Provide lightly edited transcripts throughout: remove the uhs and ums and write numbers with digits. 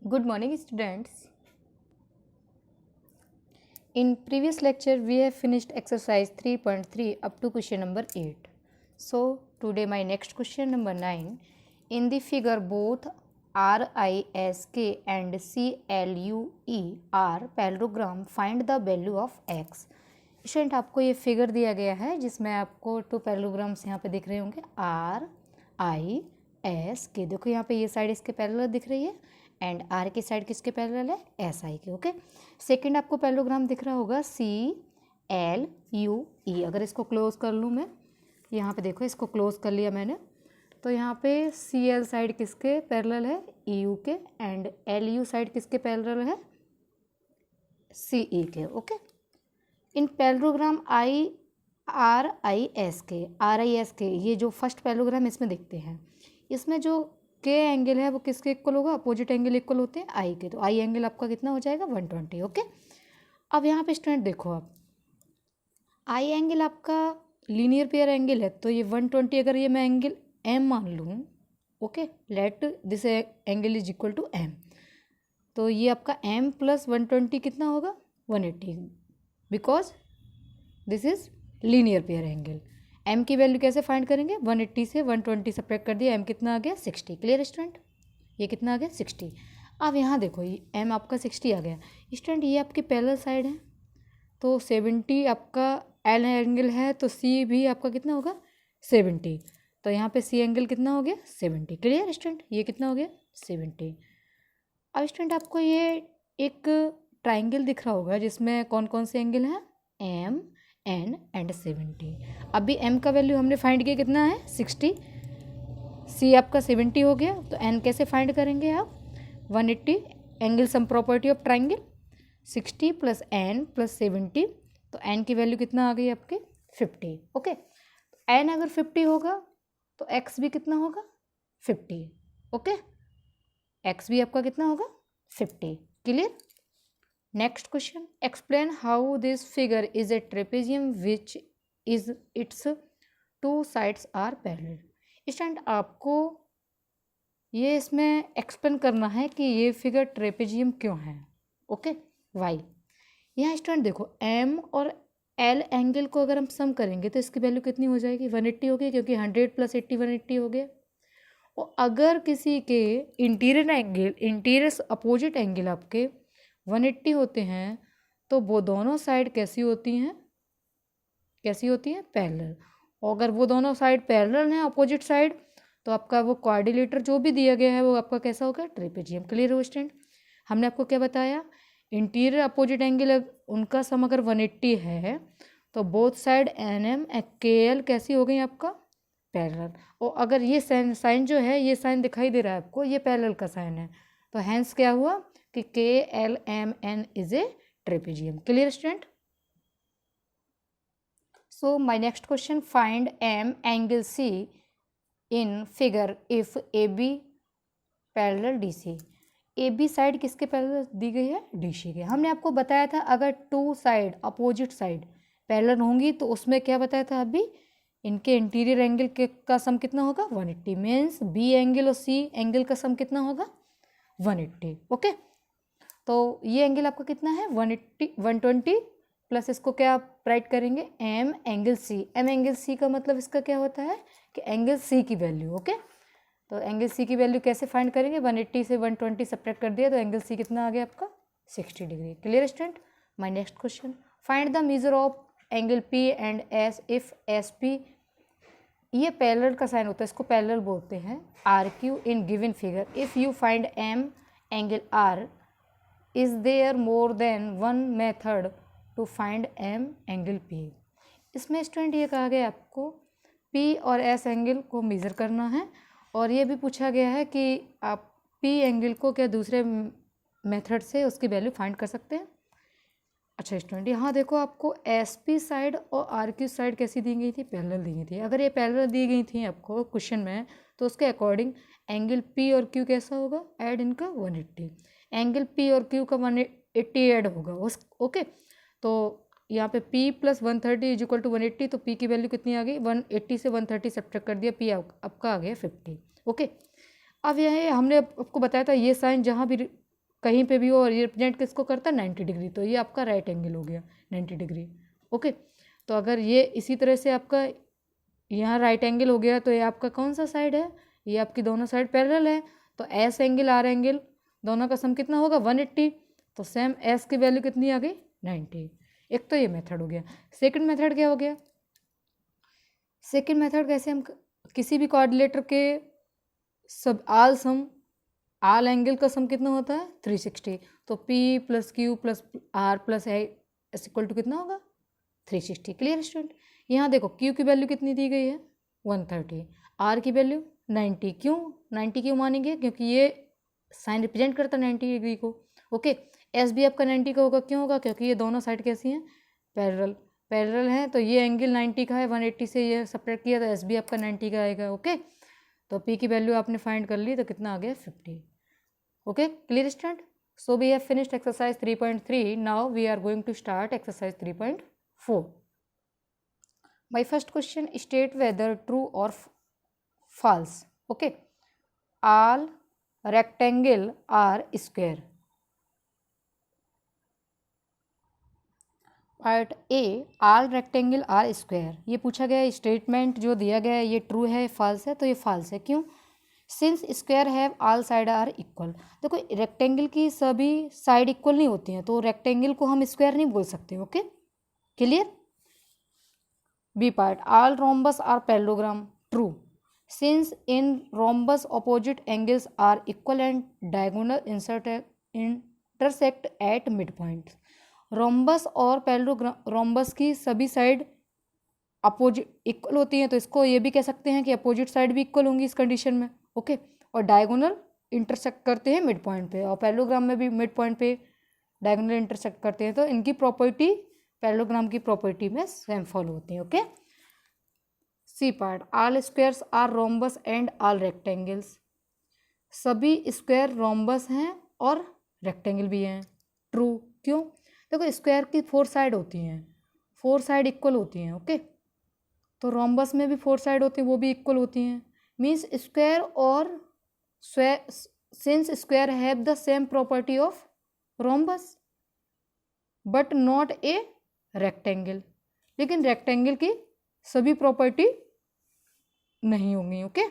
Good morning, students. In previous lecture, we have finished exercise 3.3 up to question number 8. So, today my next question number 9. In the figure, both RISK and CLUE are parallelogram. Find the value of x. Student आपको ये figure दिया गया है जिसमें आपको to parallelograms यहाँ पे दिख रहे होंगे RISK। देखो यहाँ पे ये साइड इसके पैरेलल दिख रही है एंड आर की साइड किसके पैरेलल है SI के। ओके, सेकंड आपको पैरेललोग्राम दिख रहा होगा CLUE। अगर इसको क्लोज कर लूँ मैं, यहाँ पे देखो इसको क्लोज कर लिया मैंने, तो यहाँ पे CL साइड किसके पैरेलल है EU के एंड LU साइड किसके पैरेलल है CE के। ओके, इन पैरेललोग्राम RISK ये जो फर्स्ट पैरेललोग्राम इसमें देखते हैं, इसमें जो के एंगल है वो किसके इक्वल होगा, अपोजिट एंगल इक्वल होते हैं आई के, तो आई एंगल आपका कितना हो जाएगा 120। ओके, अब यहाँ पे स्टूडेंट देखो आप आई एंगल आपका लीनियर पेयर एंगल है, तो ये 120 अगर ये मैं एंगल एम मान लूँ, okay, let this angle is equal to m, तो ये आपका एम प्लस 120 कितना होगा 180, because this is linear pair angle. M की वैल्यू कैसे फाइंड करेंगे, 180 से 120 सब्ट्रैक्ट कर दिया, एम कितना आ गया 60। क्लियर स्टूडेंट, ये कितना आ गया 60। अब यहाँ देखो ये एम आपका 60 आ गया स्टूडेंट, ये आपकी पैरेलल साइड है तो 70 आपका एल एंगल है, तो सी भी आपका कितना होगा 70, तो यहाँ पे सी एंगल कितना हो गया 70। क्लियर स्टूडेंट, ये कितना हो गया 70। अब स्टूडेंट आपको ये एक ट्राइंगल दिख रहा होगा जिसमें कौन कौन से एंगल हैं एम एन एंड 70। अभी एम का वैल्यू हमने फाइंड किया कितना है 60, सी आपका 70 हो गया, तो एन कैसे फाइंड करेंगे आप 180 angle sum property of triangle 60 plus n plus 70, तो एन की वैल्यू कितना आ गई आपके 50। ओके, एन अगर 50 होगा तो एक्स भी कितना होगा 50। ओके, एक्स भी आपका कितना होगा 50। Clear, next question, explain how this figure is a trapezium which is its two sides are parallel. Student आपको ये इसमें एक्सप्लेन करना है कि ये फिगर ट्रेपेजियम क्यों है। Okay, why. यहाँ स्टूडेंट देखो एम और एल एंगल को अगर हम सम करेंगे तो इसकी वैल्यू कितनी हो जाएगी 180 होगी, क्योंकि 100 प्लस 80 180 हो गया। और अगर किसी के इंटीरियर अपोजिट एंगल आपके 180 होते हैं तो वो दोनों साइड कैसी होती हैं पैरेलल। और अगर वो दोनों साइड पैरेलल हैं अपोजिट साइड, तो आपका वो क्वाड्रिलेटर जो भी दिया गया है वो आपका कैसा होगा ट्रेपेजियम। क्लियर हो स्टूडेंट, हमने आपको क्या बताया, इंटीरियर अपोजिट एंगल उनका सम अगर 180 है तो बोथ साइड एन एम के एल कैसी हो गई आपका पैरेलल। और अगर ये साइन जो है, ये साइन दिखाई दे रहा है आपको, ये पैरेलल का साइन है, तो हैंस क्या हुआ कि K L M N is a trapezium. Clear student, so my next question, find m angle C in figure if A B parallel D C. A B side किसके parallel दी गई है DC के। हमने आपको बताया था अगर two side opposite side parallel होंगी तो उसमें क्या बताया था अभी, इनके इंटीरियर एंगल का सम कितना होगा 180, मीन्स बी एंगल और सी एंगल का सम कितना होगा 180। ओके, तो ये एंगल आपका कितना है 120 प्लस इसको क्या आप राइट करेंगे m angle C. M angle C का मतलब इसका क्या होता है कि एंगल सी की वैल्यू। ओके, तो एंगल सी की वैल्यू कैसे फाइंड करेंगे, 180 से 120 सब्ट्रैक्ट कर दिया तो एंगल सी कितना आ गया आपका 60 degree. Clear student, my next question, find the measure of angle P and S if S P, ये पैरेलल का साइन होता है, इसको पैरेलल बोलते हैं, R Q in given figure. If you find m angle R, is there more than one method to find m angle P. इसमें student ये कहा गया आपको पी और एस एंगल को मेज़र करना है, और ये भी पूछा गया है कि आप पी एंगल को क्या दूसरे मेथड से उसकी वैल्यू फाइंड कर सकते हैं। अच्छा स्टूडेंट, यहाँ देखो आपको एस पी साइड और आर क्यू साइड कैसी दी गई थी, पैरेलल दी गई थी। अगर ये पैरेलल दी गई थी आपको क्वेश्चन में, तो उसके अकॉर्डिंग एंगल पी और क्यू कैसा होगा, ऐड इनका 180, एंगल पी और क्यू का 180 ऐड होगा उस। ओके, तो यहाँ पे p plus 130 is equal to 180, तो p की वैल्यू कितनी आ गई 180 से 130 सब्ट्रैक्ट कर दिया, p आपका आ गया 50। ओके, अब यह हमने आपको बताया था ये साइन जहाँ भी कहीं पे भी वो रिप्रेजेंट किसको करता है 90 डिग्री, तो ये आपका राइट एंगल हो गया 90 डिग्री। ओके, तो अगर ये इसी तरह से आपका यहाँ राइट एंगल हो गया तो ये आपका कौन सा साइड है, ये आपकी दोनों साइड पैरेलल है, तो एस एंगल आर एंगल दोनों का सम कितना होगा 180, तो सेम एस की वैल्यू कितनी आ गई 90। एक तो ये मेथड हो गया। सेकंड मेथड क्या हो गया, सेकंड मेथड कैसे हम किसी भी कोऑर्डिनेटर के सब आल एंगल का सम कितना होता है 360, तो P plus Q plus R plus S equal to कितना होगा 360। क्लियर स्टूडेंट, यहाँ देखो Q की वैल्यू कितनी दी गई है 130, R की वैल्यू 90। क्यों 90 क्यों मानेंगे, क्योंकि ये साइन रिप्रेजेंट करता है 90 डिग्री को। ओके, एस भी आपका 90 का होगा, क्यों होगा, क्योंकि ये दोनों साइड कैसी हैं पैरेलल हैं, तो ये एंगल 90 का है, 180 से ये सब्ट्रैक्ट किया तो एस भी आपका 90 का आएगा। ओके, तो पी की वैल्यू आपने फाइंड कर ली, तो कितना आ गया 50। Okay, clear student, so we have finished exercise 3.3। Now we are going to start exercise 3.4। My first question, state whether true or false. Okay, all rectangle are square. Part A, all rectangle are square, ये पूछा गया है, statement जो दिया गया है ये true है फॉल्स है, तो ये फॉल्स है। क्यों, since square have all side are equal. देखो रेक्टेंगल की सभी साइड इक्वल नहीं होती हैं, तो रेक्टेंगल को हम स्क्वायर नहीं बोल सकते। Okay, clear. B part, all rhombus are parallelogram, true, since in rhombus opposite angles are equal and diagonal intersect at midpoint। Rhombus और पैरेललोग्राम की सभी साइड अपोजिट इक्वल होती हैं, तो इसको ये भी कह सकते हैं कि अपोजिट साइड भी इक्वल होंगी इस कंडीशन में। ओके, और डायगोनल इंटरसेक्ट करते हैं मिड पॉइंट पे, और पैरेललोग्राम में भी मिड पॉइंट पे डायगोनल इंटरसेक्ट करते हैं, तो इनकी प्रॉपर्टी पैरेललोग्राम की प्रॉपर्टी में सेम फॉलो होती है। Okay, C part, all squares are rhombus and all rectangles, सभी स्क्वायर रोम्बस हैं और रेक्टेंगल भी हैं, ट्रू। क्यों, देखो स्क्वायर की 4 साइड होती हैं, 4 साइड इक्वल होती हैं। ओके, तो रोम्बस में भी 4 साइड होती हैं, वो भी इक्वल होती हैं, मीन्स स्क्वायर और since square have the same property of rhombus but not a rectangle, लेकिन रेक्टेंगल की सभी प्रॉपर्टी नहीं होंगी। Okay,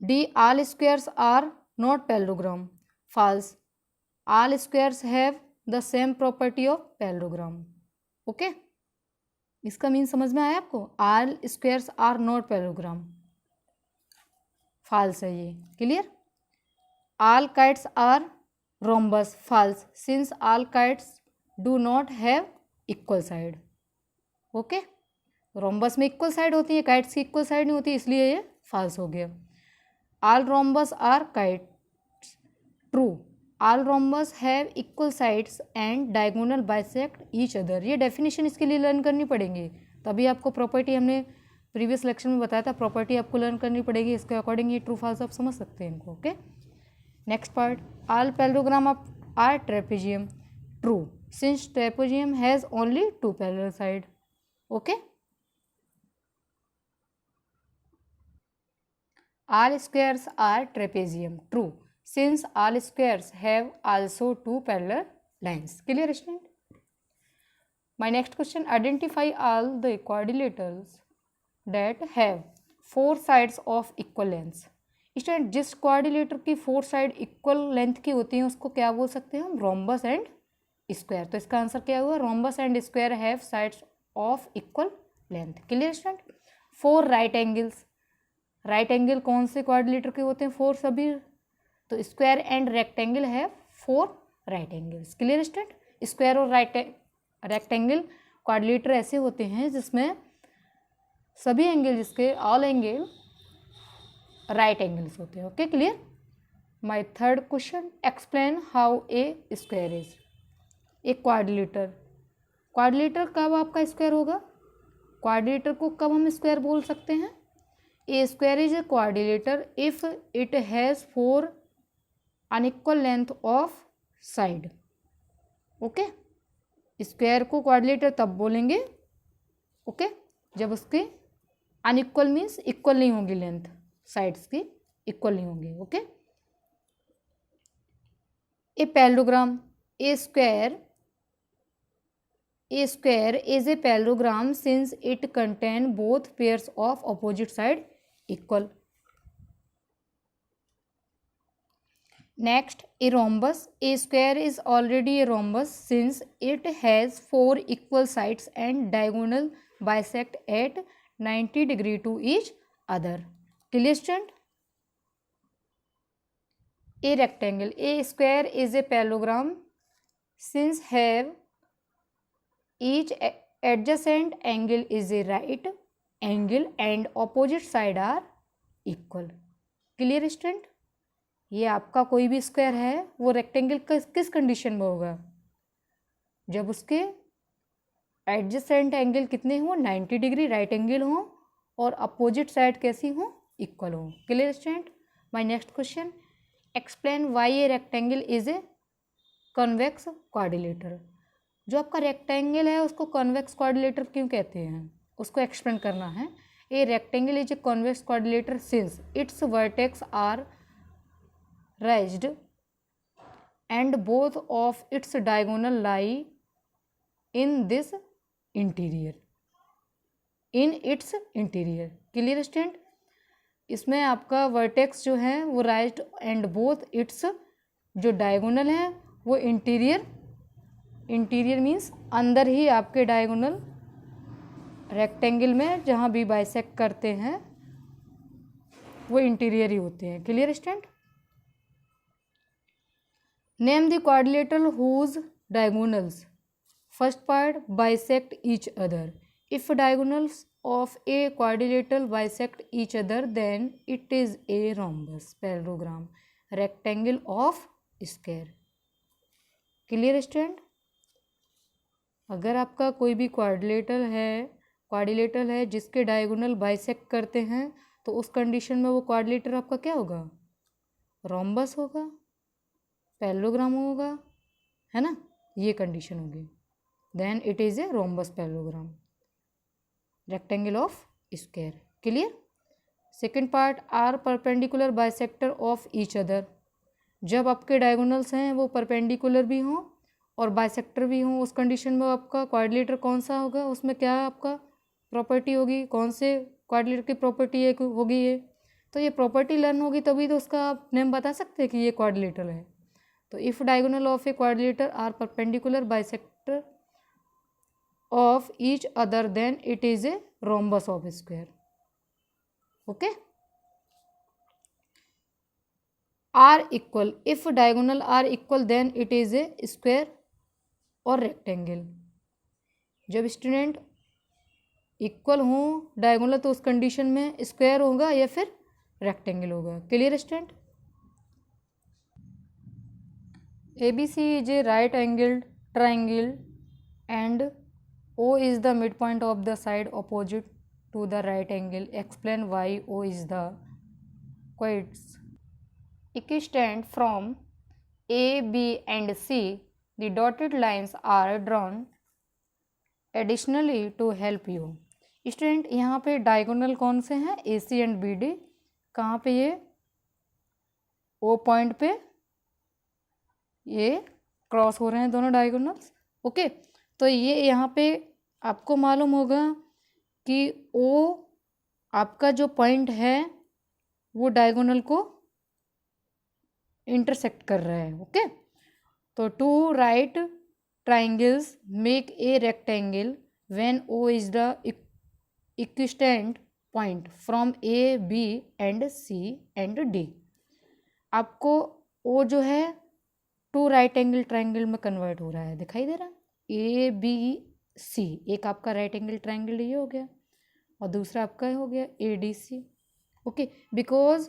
D, all squares are not parallelogram, false, all squares have the same property of parallelogram. Okay, इसका mean समझ में आया आपको, all squares are not parallelogram, false है ये। Clear, all kites are rhombus, false, since all kites do not have equal side. Okay, rhombus में equal side होती है, काइट्स की इक्वल साइड नहीं होती, इसलिए ये फॉल्स हो गया। All rhombus are kites, true, all rhombus have equal sides and diagonal bisect each other. ये डेफिनेशन इसके लिए लर्न करनी पड़ेगी, तभी आपको प्रॉपर्टी, हमने प्रीवियस लेक्चर में बताया था, प्रॉपर्टी आपको लर्न करनी पड़ेगी, इसके अकॉर्डिंग ये ट्रू फॉल्स आप समझ सकते हैं इनको। Okay, next part, all parallelogram are trapezium, true, since trapezium has only 2 parallel side. Okay, all squares are trapezium, true, since all squares have also 2 parallel lines। Clear student, my next question, identify all the quadrilaterals that have 4 sides of equal length। Student, जिस quadrilateral की 4 side equal length की होती हैं उसको क्या बोल सकते हैं हम, रोम्बस एंड स्क्वायर। तो इसका आंसर क्या हुआ, rhombus and square have sides of equal length. Clear student, 4 right angles, right angle कौन से क्वाड्रिलेटर के होते हैं 4 सभी, तो स्क्वायर एंड रेक्टेंगल है 4 right angles. Clear student, square or rectangle quadrilateral ऐसे होते हैं जिसमें सभी एंगल, जिसके ऑल एंगल राइट एंगल्स होते हैं। Okay, clear. My third question, explain how a square is. एक क्वाड्रिलेटर, क्वाड्रिलेटर कब आपका स्क्वायर होगा, क्वाड्रिलेटर को कब हम स्क्वायर बोल सकते हैं, A square is a quadrilateral if it has 4 unequal length of side. Okay, square को क्वाड्रिलेटर तब बोलेंगे ओके जब उसके अनइक्वल मीन्स इक्वल नहीं होगी, लेंथ साइड्स की इक्वल नहीं होंगी। Okay, a parallelogram, A square is a parallelogram since it contain both pairs of opposite side equal. Next, a rhombus. A square is already a rhombus since it has 4 equal sides and diagonal bisect at 90 degree to each other. Clear student? A rectangle. A square is a parallelogram since have each adjacent angle is a right angle and opposite side are equal. Clear student? ये आपका कोई भी square है वो rectangle किस condition में होगा, जब उसके एडजेसेंट एंगल कितने हों, 90 डिग्री राइट एंगल हो और अपोजिट साइड कैसी हो, इक्वल हो. Clear student? My next question, explain why A rectangle is a convex quadrilateral. जो आपका रेक्टेंगल है उसको कॉन्वेक्स क्वाड्रिलेटर क्यों कहते हैं, उसको एक्सप्लेन करना है. A rectangle is a convex quadrilateral since its vertex are raised and both of its diagonal lie in its interior. Clear student? इसमें आपका वर्टेक्स जो है वो राइज्ड एंड बोथ इट्स जो डायगोनल है वो इंटीरियर मीन्स अंदर ही आपके डायगोनल रेक्टेंगल में जहाँ भी बाइसेक्ट करते हैं वो इंटीरियर ही होते हैं. Clear student? Name the quadrilateral whose diagonals first part bisect each other. If diagonals of a quadrilateral bisect each other, then it is a rhombus, parallelogram, rectangle of square. Clear student? अगर आपका कोई भी quadrilateral है जिसके diagonal bisect करते हैं तो उस कंडीशन में वो क्वाड्रिलेटर आपका क्या होगा, रोम्बस होगा, पैरेललोग्राम होगा, है ना, ये कंडीशन होगी. Then it is a rhombus parallelogram, rectangle of square. Clear? Second part, are perpendicular bisector of each other. जब आपके डायगोनल्स हैं वो परपेंडिकुलर भी हों और बाइसेक्टर भी हों उस कंडीशन में आपका क्वाड्रिलेटर कौन सा होगा, उसमें क्या आपका प्रॉपर्टी होगी, कौन से क्वाड्रिलेटर की प्रॉपर्टी होगी ये, तो ये प्रॉपर्टी लर्न होगी तभी तो उसका आप नेम बता सकते हैं कि ये क्वाड्रिलेटर है. तो if diagonal of a quadrilateral are perpendicular bisector of each other then it is a rhombus of square. Okay. Are equal, if diagonal are equal then it is a square or rectangle. जब student equal हो diagonal तो उस condition में square होगा या फिर rectangle होगा. Clear student? ABC is a right angled triangle and O is the midpoint of the side opposite to the right angle. Explain why O is the equidistant from A, B and C. The dotted lines are drawn additionally to help you. Student यहाँ पे diagonal कौन से हैं, AC and BD. कहाँ पे ये O point पे ये क्रॉस हो रहे हैं दोनों डायगोनल्स. ओके. तो ये यहाँ पे आपको मालूम होगा कि ओ आपका जो पॉइंट है वो डायगोनल को इंटरसेक्ट कर रहा है. ओके. तो two right triangles make a rectangle when O is the equidistant point from A, B and C and D. आपको ओ जो है टू राइट एंगल ट्राइंगल में कन्वर्ट हो रहा है, दिखाई दे रहा है, ए बी सी. एक आपका राइट एंगल ट्राइंगल ये हो गया और दूसरा आपका हो गया A D C. Okay. Because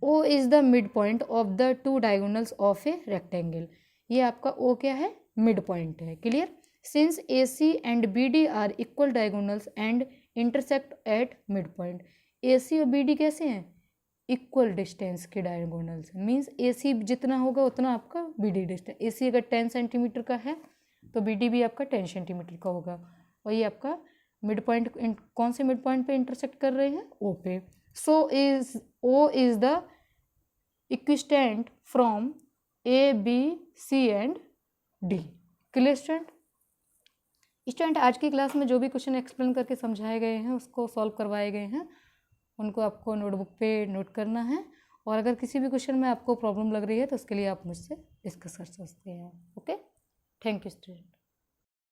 O is the mid point of the two diagonals of a rectangle. ये आपका ओ क्या है, मिड पॉइंट है. Clear? Since A C and B D are equal diagonals and intersect at mid point. A C और B D कैसे हैं, equal distance के diagonals. Means A C जितना होगा उतना आपका B D distance. A C अगर 10 सेंटीमीटर का है तो बी डी भी आपका 10 सेंटीमीटर का होगा. और ये आपका मिड पॉइंट कौन से मिड पॉइंट पे इंटरसेक्ट कर रहे हैं, ओ पे. So is O is the equidistant from A, B, C and D। Clear student, आज की क्लास में जो भी क्वेश्चन एक्सप्लेन करके समझाए गए हैं उसको सॉल्व करवाए गए हैं, उनको आपको नोटबुक पे नोट करना है। और अगर किसी भी क्वेश्चन में आपको प्रॉब्लम लग रही है तो उसके लिए आप मुझसे डिस्कस कर सकते हैं। Okay, thank you student.